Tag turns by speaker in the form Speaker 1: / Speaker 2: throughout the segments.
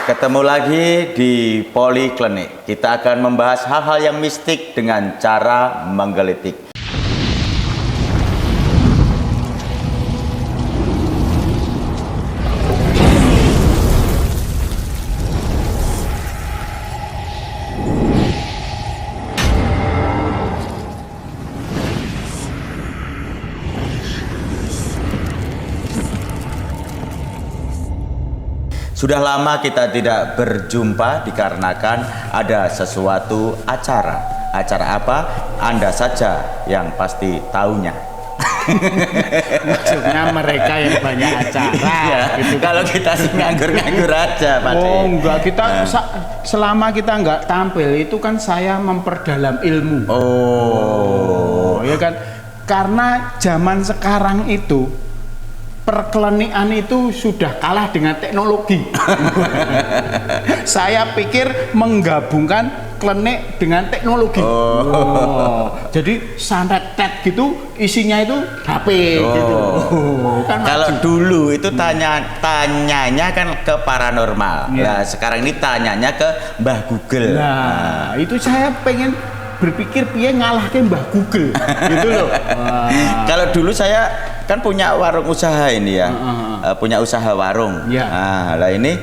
Speaker 1: Ketemu lagi di Poliklinik. Kita akan membahas hal-hal yang mistik dengan cara menggelitik. Sudah lama kita tidak berjumpa dikarenakan ada sesuatu acara. Acara apa? Anda saja yang pasti tahunya.
Speaker 2: Maksudnya mereka yang banyak acara
Speaker 1: Ya,
Speaker 2: gitu.
Speaker 1: kalau kita sih nganggur-nganggur aja, Pak.
Speaker 2: Oh enggak, kita selama kita enggak tampil itu kan saya memperdalam ilmu.
Speaker 1: Oh,
Speaker 2: Ya kan? Karena zaman sekarang itu perklinikan itu sudah kalah dengan teknologi. Saya pikir menggabungkan klinik dengan teknologi. Jadi santet gitu isinya itu HP gitu. Kan
Speaker 1: kalau
Speaker 2: maju.
Speaker 1: dulu itu tanyanya kan ke paranormal. Nah, sekarang ini tanyanya ke Mbah Google.
Speaker 2: Nah, itu saya pengen berpikir piye ngalahke Mbah Google gitu loh.
Speaker 1: Kalau dulu saya kan punya warung usaha ini ya, punya usaha warung.
Speaker 2: Ya.
Speaker 1: Nah, ini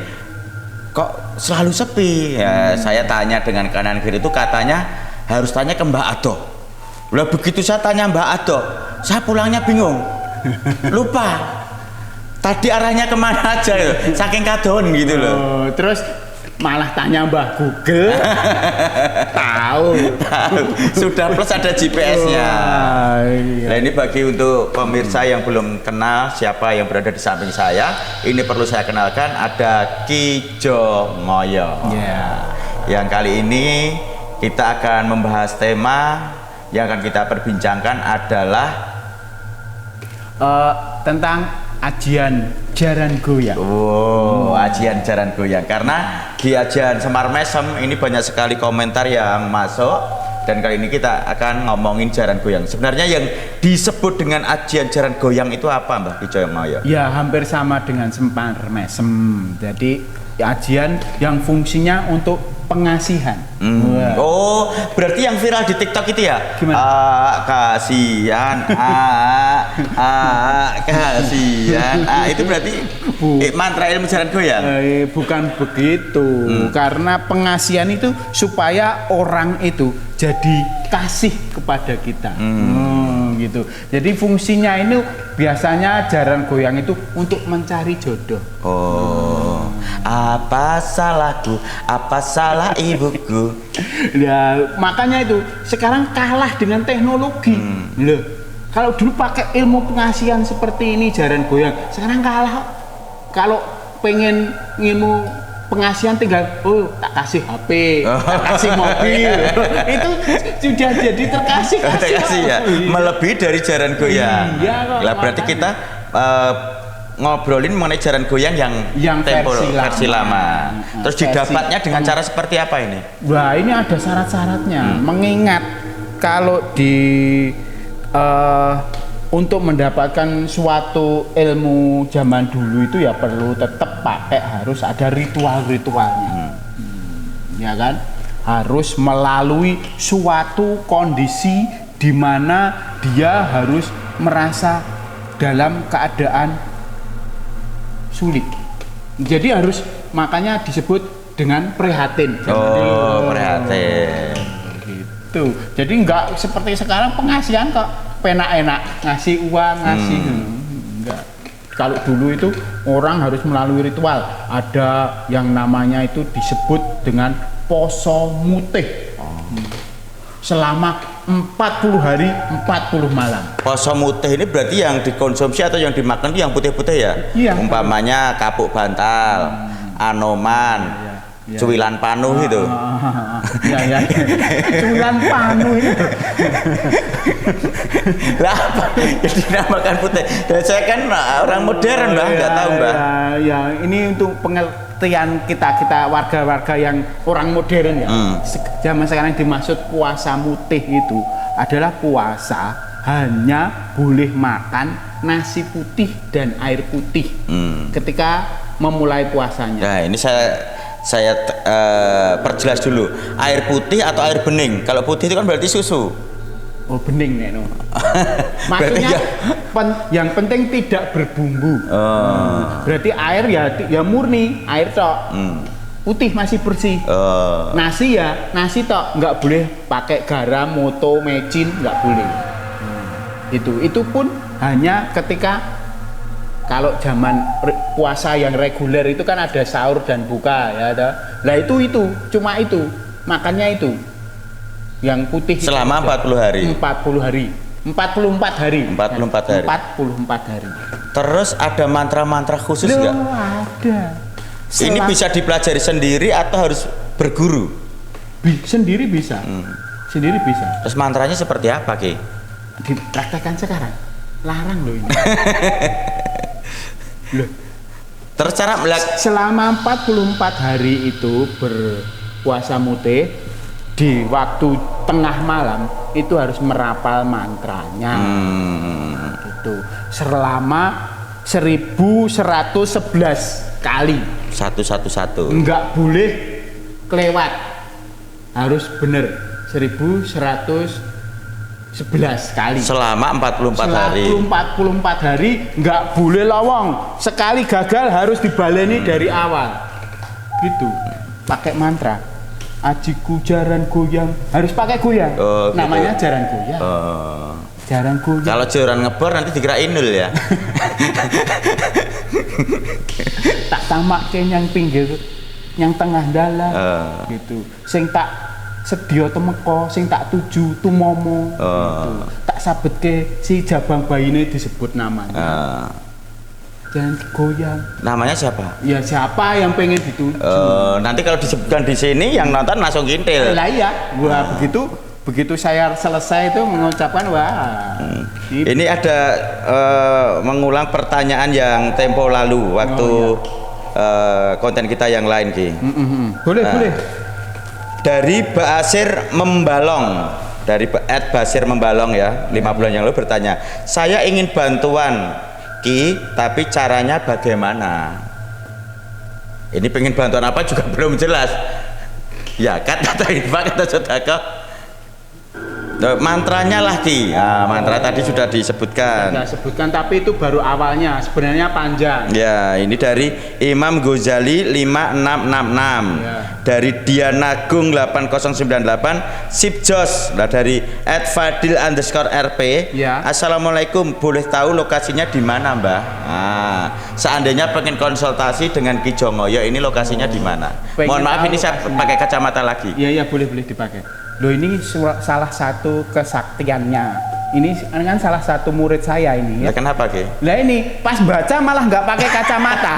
Speaker 1: kok selalu sepi. Ya, saya tanya dengan kanan kiri itu katanya harus tanya ke Mbak Ado. Lah begitu saya tanya Mbak Ado, saya pulangnya bingung, lupa. Tadi arahnya kemana aja, saking kadon gitu loh.
Speaker 2: Terus malah tanya Mbah Google. tahu
Speaker 1: Sudah plus ada GPS-nya.
Speaker 2: Iya.
Speaker 1: Nah, ini bagi untuk pemirsa yang belum kenal siapa yang berada di samping saya, ini perlu saya kenalkan, ada Ki Jomoyo. Yang kali ini kita akan membahas tema yang akan kita perbincangkan adalah
Speaker 2: tentang ajian jaran goyang.
Speaker 1: Ajian jaran goyang. Karena di ajian Semar Mesem ini banyak sekali komentar yang masuk, dan kali ini kita akan ngomongin jaran goyang. Sebenarnya yang disebut dengan ajian jaran goyang itu apa, Mbah Ki Jomoyo?
Speaker 2: Ya, hampir sama dengan Semar Mesem. Jadi ajian yang fungsinya untuk pengasihan.
Speaker 1: Oh, berarti yang viral di TikTok itu ya?
Speaker 2: Gimana?
Speaker 1: Kasihan, kasihan. Itu berarti mantra ilmu jaran goyang.
Speaker 2: Bukan begitu. Karena pengasihan itu supaya orang itu jadi kasih kepada kita. Gitu. Jadi fungsinya ini biasanya jaran goyang itu untuk mencari jodoh.
Speaker 1: Apa salahku? Apa salah ibuku?
Speaker 2: Ya, makanya itu sekarang kalah dengan teknologi. Loh, kalau dulu pakai ilmu pengasihan seperti ini jaran goyang, sekarang kalah. Kalau pengen ilmu pengasihan tinggal tak kasih HP, tak kasih mobil. Itu sudah jadi terkasih
Speaker 1: Ya. Melebihi dari jaran goyang.
Speaker 2: Iya,
Speaker 1: Lah berarti kita ngobrolin mengenai jaran goyang yang versi lama. Terus didapatnya dengan cara seperti apa ini?
Speaker 2: Wah, ini ada syarat-syaratnya. Mengingat kalau untuk mendapatkan suatu ilmu zaman dulu itu ya perlu tetap pakai, harus ada ritual-ritualnya. Ya kan? Harus melalui suatu kondisi di mana dia harus merasa dalam keadaan sulit. Jadi harus, makanya disebut dengan prihatin.
Speaker 1: Prihatin.
Speaker 2: Gitu. Jadi enggak seperti sekarang pengasihan kok penak-enak ngasih uang, ngasih enggak. Kalau dulu itu orang harus melalui ritual. Ada yang namanya itu disebut dengan poso mutih. Selama 40 hari 40 malam.
Speaker 1: Poso mutih ini berarti yang dikonsumsi atau yang dimakan itu yang putih-putih ya?
Speaker 2: Iya.
Speaker 1: Umpamanya kapuk bantal, anoman, cuwilan panuh itu.
Speaker 2: Ya. Cuwilan panuh itu.
Speaker 1: Lah apa? Jadi dinamakan putih. Dan saya kan orang modern, Mbah, nggak tahu, Mbah.
Speaker 2: Ya, ini untuk pengertian kita warga-warga yang orang modern ya. Zaman sekarang dimaksud puasa mutih itu adalah puasa hanya boleh makan nasi putih dan air putih ketika memulai puasanya.
Speaker 1: Nah, ini saya perjelas dulu. Air putih atau air bening? Kalau putih itu kan berarti susu.
Speaker 2: Oh, bening nek no.
Speaker 1: Berarti
Speaker 2: Maksudnya
Speaker 1: ya-
Speaker 2: yang penting tidak berbumbu. Berarti air ya murni, air tok. Putih masih bersih. Nasi ya, nasi tok, nggak boleh pakai garam, moto, mecin, nggak boleh. Itu pun hanya ketika kalau zaman puasa yang reguler itu kan ada sahur dan buka ya ada. Lah itu cuma itu makannya itu yang putih itu
Speaker 1: Selama
Speaker 2: aja.
Speaker 1: 40 hari.
Speaker 2: 40 hari 44 hari
Speaker 1: 44 hari.
Speaker 2: 44 hari.
Speaker 1: Terus ada mantra-mantra khusus
Speaker 2: Loh,
Speaker 1: nggak?
Speaker 2: ada.
Speaker 1: Ini bisa dipelajari sendiri atau harus berguru?
Speaker 2: Sendiri bisa. Sendiri bisa.
Speaker 1: Terus mantranya seperti apa, Ki?
Speaker 2: Dipraktekkan sekarang. Larang loh ini. Loh,
Speaker 1: Terus cara
Speaker 2: selama 44 hari itu berpuasa mute di waktu tengah malam itu harus merapal mantranya. Gitu. Selama 1111 kali.
Speaker 1: satu.
Speaker 2: Enggak boleh kelewat. Harus bener 1111 kali.
Speaker 1: Selama 44 hari.
Speaker 2: 44 hari nggak boleh lowong. Sekali gagal harus dibaleni dari awal. Gitu. Pakai mantra. Ajiku jaran goyang, harus pakai goyang.
Speaker 1: Oh, gitu.
Speaker 2: Namanya jaran goyang. Jaran goyang.
Speaker 1: Kalau joran ngebor nanti dikira inul ya.
Speaker 2: Tak tamak yang pinggir, yang tengah dalam. Gitu. Sing tak sedia temeko, sing tak tuju tumomo. Gitu. Tak sabetke si jabang bayine disebut namanya. Jangan goyang.
Speaker 1: Namanya siapa?
Speaker 2: Ya siapa yang pengen dituju?
Speaker 1: Nanti kalau disebutkan di sini yang nonton langsung kintil.
Speaker 2: Lah iya, gua begitu saya selesai itu mengucapkan wah.
Speaker 1: Ini ada mengulang pertanyaan yang tempo lalu waktu konten kita yang lain, Ki.
Speaker 2: Boleh.
Speaker 1: Dari Basir Membalong, dari Basir Membalong ya, 5 bulan yang lalu bertanya, saya ingin bantuan Ki, tapi caranya bagaimana? Ini pengen bantuan apa juga belum jelas. Ya, kata infak atau sedekah. Mantranya lah, Ki. Nah, mantra tadi sudah disebutkan.
Speaker 2: Sudah sebutkan, tapi itu baru awalnya. Sebenarnya panjang.
Speaker 1: Ya, ini dari Imam Ghazali 5666.
Speaker 2: Ya.
Speaker 1: Dari Dianagung 8098, Sipjos. Nah, dari @fadil_rp.
Speaker 2: Ya.
Speaker 1: Assalamualaikum, boleh tahu lokasinya di mana, Mbah? Nah, seandainya pengen konsultasi dengan Ki Jongoyo, ini lokasinya di mana?
Speaker 2: Pengen
Speaker 1: Mohon maaf,
Speaker 2: tahu
Speaker 1: ini saya
Speaker 2: lokasinya.
Speaker 1: pakai kacamata lagi.
Speaker 2: Iya boleh dipakai. Loh ini salah satu kesaktiannya. Ini kan salah satu murid saya ini.
Speaker 1: Ya,
Speaker 2: Ya.
Speaker 1: kenapa, Ki?
Speaker 2: Lah ini pas baca malah nggak pakai kacamata.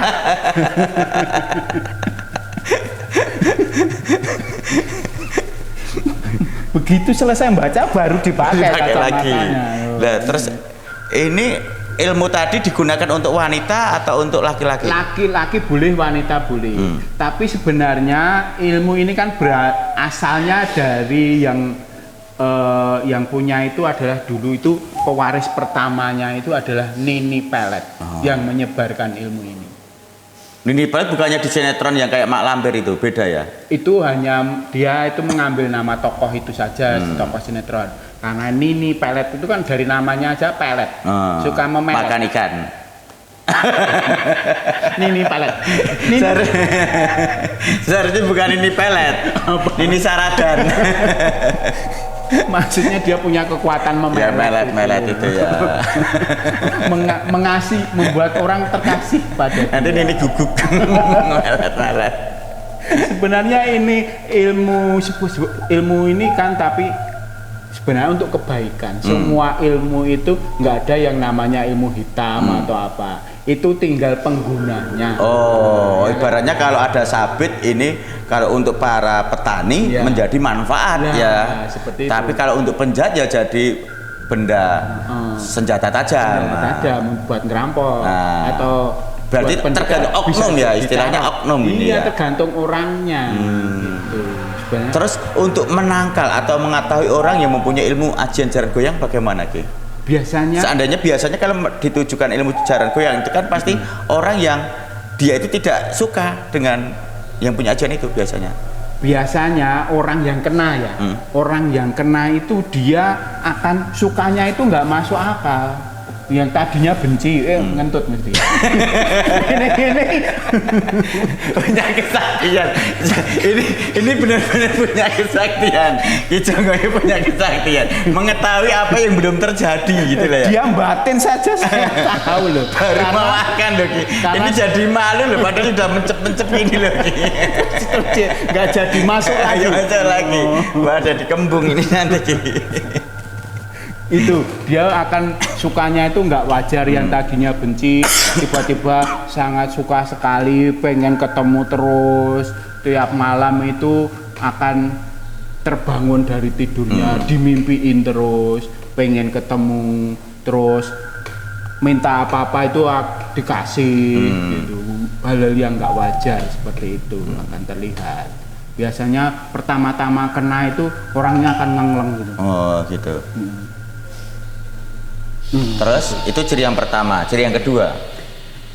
Speaker 2: Begitu selesai baca baru dipakai
Speaker 1: Dipakai lagi.
Speaker 2: kacamatanya.
Speaker 1: Nah, terus ini ilmu tadi digunakan untuk wanita atau untuk laki-laki?
Speaker 2: Laki-laki boleh, wanita boleh. Tapi sebenarnya ilmu ini kan asalnya dari yang punya itu adalah dulu itu pewaris pertamanya itu adalah Nini Pelet yang menyebarkan ilmu ini.
Speaker 1: Nini Pelet bukannya di sinetron yang kayak Mak Lampir itu, beda ya?
Speaker 2: Itu hanya dia itu mengambil nama tokoh itu saja, tokoh sinetron. Karena Nini Pelet itu kan dari namanya aja pelet, suka memelet.
Speaker 1: Makan ikan.
Speaker 2: Nini Pelet.
Speaker 1: Seharusnya bukan Nini Pelet, Nini Saradan.
Speaker 2: Maksudnya dia punya kekuatan
Speaker 1: Ya,
Speaker 2: memelet.
Speaker 1: melet itu ya.
Speaker 2: Mengasih, membuat orang terkasih pada
Speaker 1: Nanti
Speaker 2: dia.
Speaker 1: Nini guguk. Melet.
Speaker 2: Sebenarnya ini ilmu ini kan tapi sebenarnya untuk kebaikan. Semua ilmu itu nggak ada yang namanya ilmu hitam atau apa. Itu tinggal penggunanya.
Speaker 1: Oh, ibaratnya kalau ada sabit ini kalau untuk para petani
Speaker 2: Ya.
Speaker 1: menjadi manfaat
Speaker 2: Ya,
Speaker 1: ya.
Speaker 2: seperti itu.
Speaker 1: Tapi kalau untuk penjahat ya jadi benda senjata tajam.
Speaker 2: Ada membuat ngerampok
Speaker 1: Nah.
Speaker 2: atau
Speaker 1: Berarti
Speaker 2: buat penjahat
Speaker 1: tergantung oknum
Speaker 2: bisa
Speaker 1: ya,
Speaker 2: jadi
Speaker 1: istilahnya
Speaker 2: cara.
Speaker 1: oknum ini
Speaker 2: Iya,
Speaker 1: ya.
Speaker 2: tergantung orangnya. Gitu. Sebenarnya
Speaker 1: Terus untuk menangkal atau mengetahui orang yang mempunyai ilmu ajian jaran goyang bagaimana, Ki?
Speaker 2: biasanya
Speaker 1: Biasanya kalau ditujukan ilmu jaran goyang itu kan pasti orang yang dia itu tidak suka dengan yang punya ajian itu biasanya?
Speaker 2: Biasanya orang yang kena ya, orang yang kena itu dia akan sukanya itu nggak masuk akal. Yang tadinya benci, ngentut mesti. Ini
Speaker 1: Punya kesaktian. Ini benar-benar punya kesaktian. Ki Jonggo ini punya kesaktian. Mengetahui apa yang belum terjadi gitu loh ya.
Speaker 2: dia batin saja saya tahu loh.
Speaker 1: Baru makan loh Ki. Ini jadi malu loh padahal udah mencep-mencep ini loh Ki.
Speaker 2: Nggak jadi masuk lagi.
Speaker 1: Ayo masuk lagi. Wah, ada di kembung ini nanti Ki.
Speaker 2: Itu dia akan sukanya itu nggak wajar. Yang tadinya benci tiba-tiba sangat suka sekali, pengen ketemu terus tiap malam itu akan terbangun dari tidurnya dimimpiin terus, pengen ketemu terus, minta apa-apa itu dikasih gitu. Hal-hal yang nggak wajar seperti itu akan terlihat. Biasanya pertama-tama kena itu orangnya akan ngengleng gitu.
Speaker 1: Oh gitu. Terus itu ciri yang pertama, ciri yang kedua.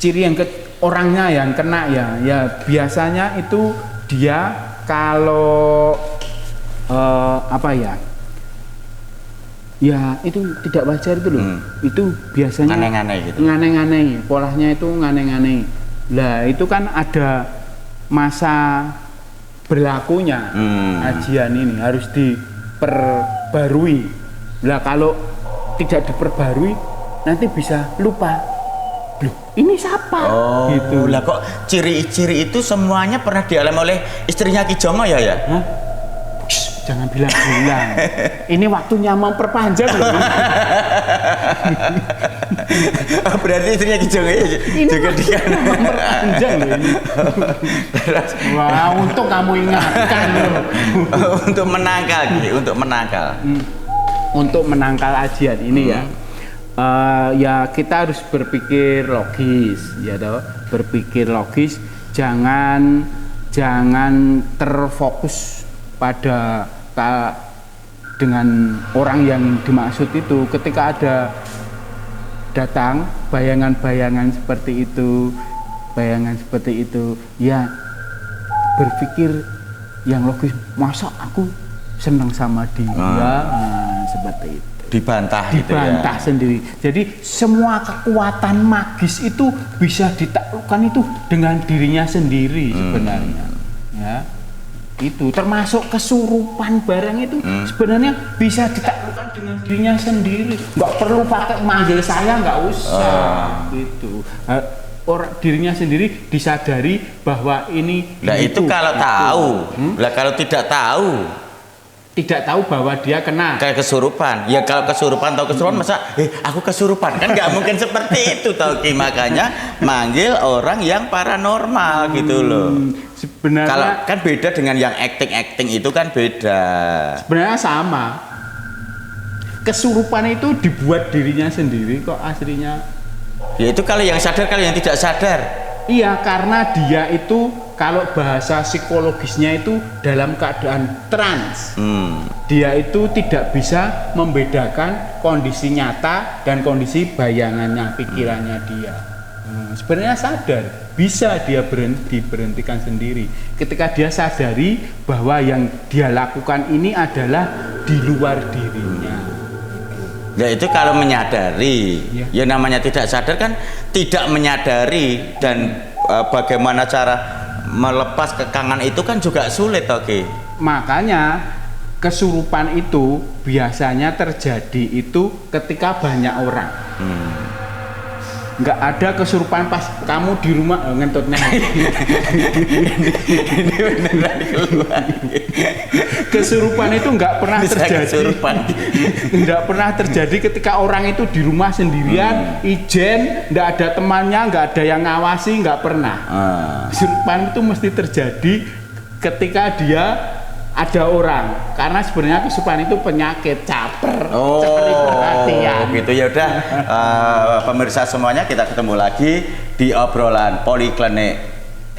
Speaker 2: Ciri yang orangnya yang kena ya biasanya itu dia kalau apa ya itu tidak wajar itu loh. Itu biasanya
Speaker 1: Aneh-aneh gitu.
Speaker 2: Aneh-aneh, polanya itu aneh-aneh. Lah itu kan ada masa berlakunya ajian ini harus diperbarui. Lah kalau tidak diperbarui nanti bisa lupa. Loh, ini siapa?
Speaker 1: Oh,
Speaker 2: gitu.
Speaker 1: Lah kok ciri-ciri itu semuanya pernah dialami oleh istrinya Ki Jonggo ya?
Speaker 2: Hah? Shh, jangan bilang-bilang. Ini waktunya memperpanjang loh.
Speaker 1: Oh, berarti istrinya Ki Jonggo ya juga
Speaker 2: memperpanjang loh ini. Wah, untuk kamu ingatkan loh.
Speaker 1: Untuk menangkal Ki, untuk menangkal.
Speaker 2: Untuk menangkal ajian ini ya kita harus berpikir logis ya toh, berpikir logis, jangan terfokus pada dengan orang yang dimaksud itu. Ketika ada datang bayangan seperti itu ya berpikir yang logis, masa aku senang sama dia, seperti itu.
Speaker 1: Dibantah gitu ya.
Speaker 2: Sendiri. Jadi semua kekuatan magis itu bisa ditaklukkan itu dengan dirinya sendiri sebenarnya. Ya. Itu termasuk kesurupan barang itu sebenarnya bisa ditaklukkan dengan dirinya sendiri. Nggak perlu pakai manggil saya, nggak usah. Gitu. Orang dirinya sendiri disadari bahwa ini.
Speaker 1: Nah itu kalau tahu. Lah kalau tidak tahu bahwa dia kena kayak kesurupan. Ya kalau kesurupan masa aku kesurupan kan nggak mungkin seperti itu tau Ki. Makanya manggil orang yang paranormal gitu loh.
Speaker 2: Sebenarnya
Speaker 1: kalau kan beda dengan yang acting itu kan beda.
Speaker 2: Sebenarnya sama. Kesurupan itu dibuat dirinya sendiri kok aslinya.
Speaker 1: Ya itu kalau yang sadar, kalau yang tidak sadar.
Speaker 2: Iya, karena dia itu kalau bahasa psikologisnya itu dalam keadaan trans. Dia itu tidak bisa membedakan kondisi nyata dan kondisi bayangannya, pikirannya dia. Sebenarnya sadar, bisa dia diberhentikan sendiri. Ketika dia sadari bahwa yang dia lakukan ini adalah di luar dirinya.
Speaker 1: Ya itu kalau menyadari, ya namanya tidak sadar kan tidak menyadari, dan bagaimana cara melepas kekangan itu kan juga sulit, oke.
Speaker 2: Makanya kesurupan itu biasanya terjadi itu ketika banyak orang. Nggak ada kesurupan pas kamu di rumah ngentutnya.
Speaker 1: Ini beneran keluar.
Speaker 2: Kesurupan itu nggak pernah terjadi. Nggak pernah terjadi ketika orang itu di rumah sendirian, ijen, nggak ada temannya, nggak ada yang ngawasi, nggak pernah. Kesurupan itu mesti terjadi ketika dia ada orang, karena sebenarnya kesurupan itu penyakit caper, cari perhatian.
Speaker 1: Gitu ya udah. Pemirsa semuanya, kita ketemu lagi di obrolan Poliklinik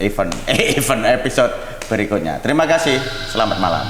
Speaker 1: event episode berikutnya. Terima kasih, selamat malam.